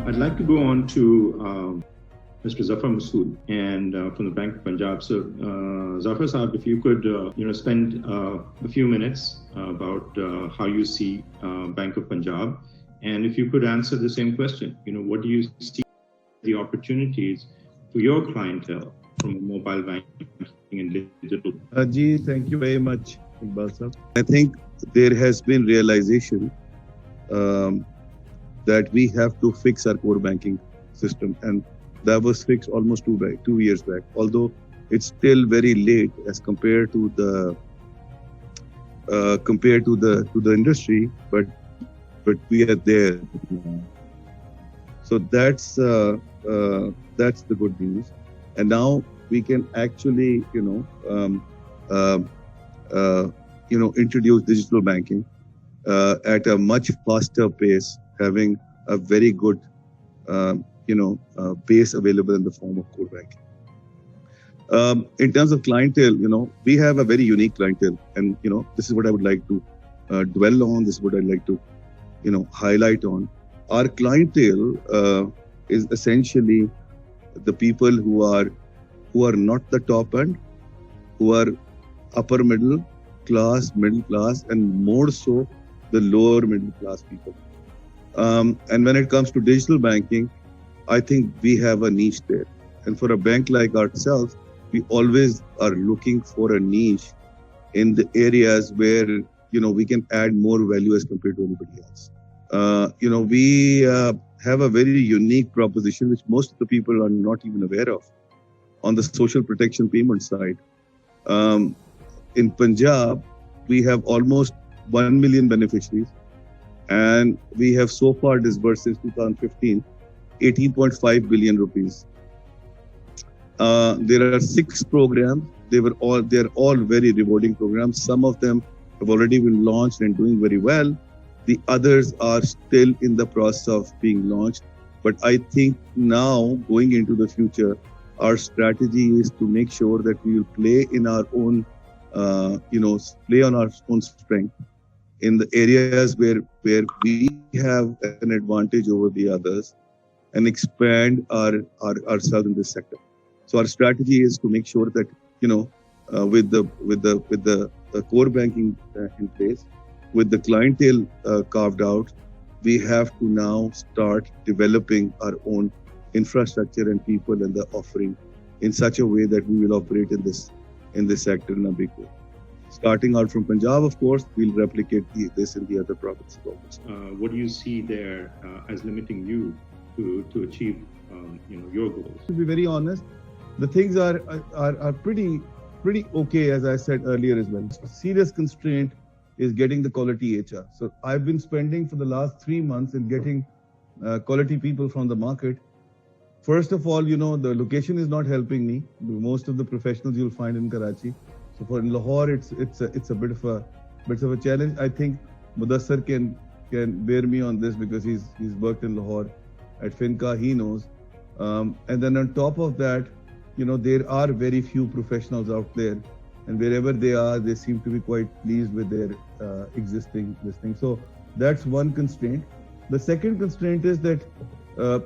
I'd like to go on to Mr. Zafar Masood and from the Bank of Punjab. So, Zafar Saab, if you could, spend a few minutes about how you see Bank of Punjab, and if you could answer the same question, what do you see the opportunities for your clientele from mobile banking and digital? Ji, thank you very much, Iqbal sir. I think there has been realization that we have to fix our core banking system, and that was fixed almost 2 years back. Although it's still very late as compared to the industry, but we are there. So that's the good news, and now we can actually introduce digital banking at a much faster pace, having a very good base available in the form of core banking. In terms of clientele, we have a very unique clientele, and this is what I would like to dwell on. This is what I'd like to highlight on. Our clientele is essentially the people who are not the top end, who are upper middle class, and more so the lower middle class people. And when it comes to digital banking, I think we have a niche there. And for a bank like ourselves, we always are looking for a niche in the areas where we can add more value as compared to anybody else. We have a very unique proposition which most of the people are not even aware of on the social protection payment side. In Punjab, we have almost 1 million beneficiaries, and we have so far disbursed since 2015 18.5 billion rupees. There are 6 programs. They're all very rewarding programs. Some of them have already been launched and doing very well. The others are still in the process of being launched. But I think now, going into the future, our strategy is to make sure that we will play in our own, play on our own strength in the areas where we have an advantage over the others, and expand ourselves in this sector. So our strategy is to make sure that with the core banking in place, with the clientele carved out, we have to now start developing our own infrastructure and people and the offering in such a way that we will operate in this sector in a big way. Starting out from Punjab, of course, we'll replicate this in the other provinces also. What do you see there as limiting you to achieve your goals? To be very honest, the things are pretty okay, as I said earlier as well. A serious constraint is getting the quality HR. So I've been spending for the last 3 months in getting quality people from the market. First of all, the location is not helping me. Most of the professionals you'll find in Karachi. So for Lahore, it's a bit of a challenge. I think Mudassar can bear me on this because he's worked in Lahore at Finca. He knows. And then on top of that, there are very few professionals out there, and wherever they are, they seem to be quite pleased with their existing listing. So that's one constraint. The second constraint is that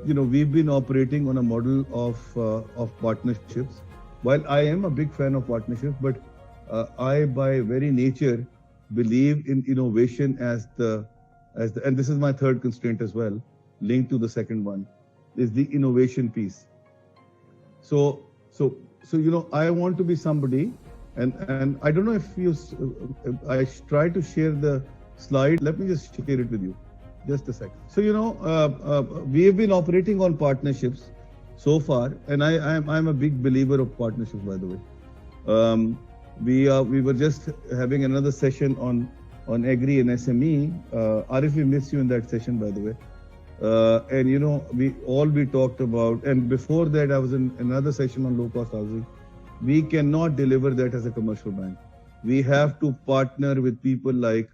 we've been operating on a model of partnerships. While I am a big fan of partnerships, but I, by very nature, believe in innovation as the and this is my third constraint as well, linked to the second one, is the innovation piece. So I want to be somebody, and I don't know if I try to share the slide. Let me just share it with you, just a second. So we have been operating on partnerships so far, and I'm a big believer of partnerships, by the way. We were just having another session on agri and SME. Arif, we miss you in that session, by the way. And we talked about, and before that I was in another session on low cost housing. We cannot deliver that as a commercial bank. We have to partner with people like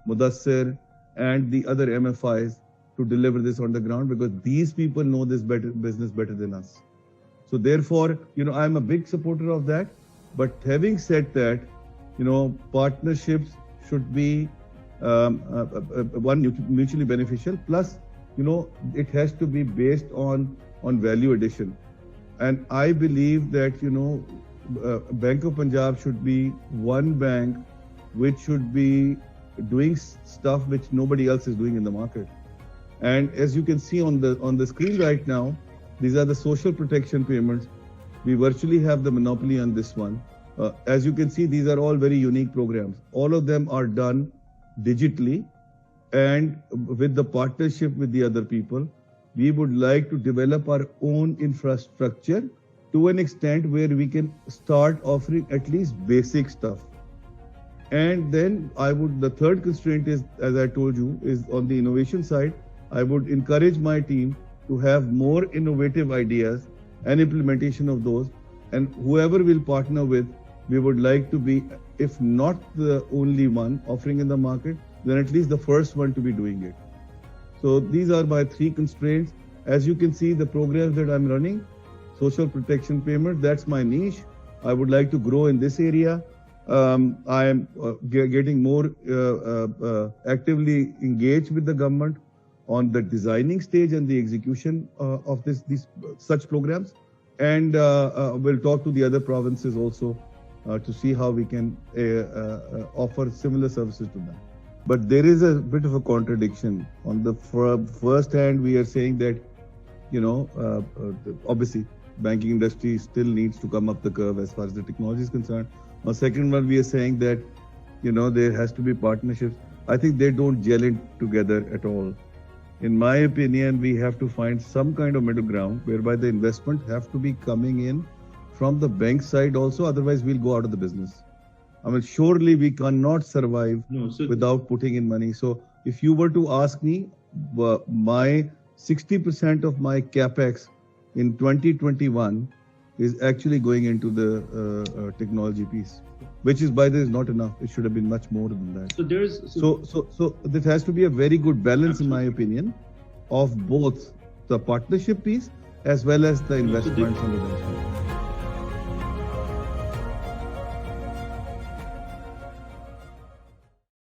Mudassir and the other MFIs to deliver this on the ground, because these people know this business better than us. So therefore, I'm a big supporter of that. But having said that, partnerships should be one, mutually beneficial. Plus, it has to be based on value addition. And I believe that, Bank of Punjab should be one bank which should be doing stuff which nobody else is doing in the market. And as you can see on the screen right now, these are the social protection payments. We virtually have the monopoly on this one. As you can see, these are all very unique programs. All of them are done digitally and with the partnership with the other people. We would like to develop our own infrastructure to an extent where we can start offering at least basic stuff. And then the third constraint is, as I told you, is on the innovation side. I would encourage my team to have more innovative ideas and implementation of those. And whoever we'll partner with, we would like to be, if not the only one offering in the market, then at least the first one to be doing it. So these are my three constraints. As you can see, the programs that I'm running, social protection payment, that's my niche. I would like to grow in this area. I am getting more actively engaged with the government on the designing stage and the execution of these such programs. And we'll talk to the other provinces also to see how we can offer similar services to them. But there is a bit of a contradiction. On the first hand, we are saying that, obviously, banking industry still needs to come up the curve as far as the technology is concerned. On second one, we are saying that, there has to be partnerships. I think they don't gel in together at all. In my opinion, we have to find some kind of middle ground whereby the investment have to be coming in from the bank side also. Otherwise, we'll go out of the business. I mean, surely we cannot survive without putting in money. So if you were to ask me, my 60% of my capex in 2021 is actually going into the technology piece, which is, by the way, is not enough. It should have been much more than that. So there has to be a very good balance, in my opinion, of both the partnership piece as well as the investments on the bank side.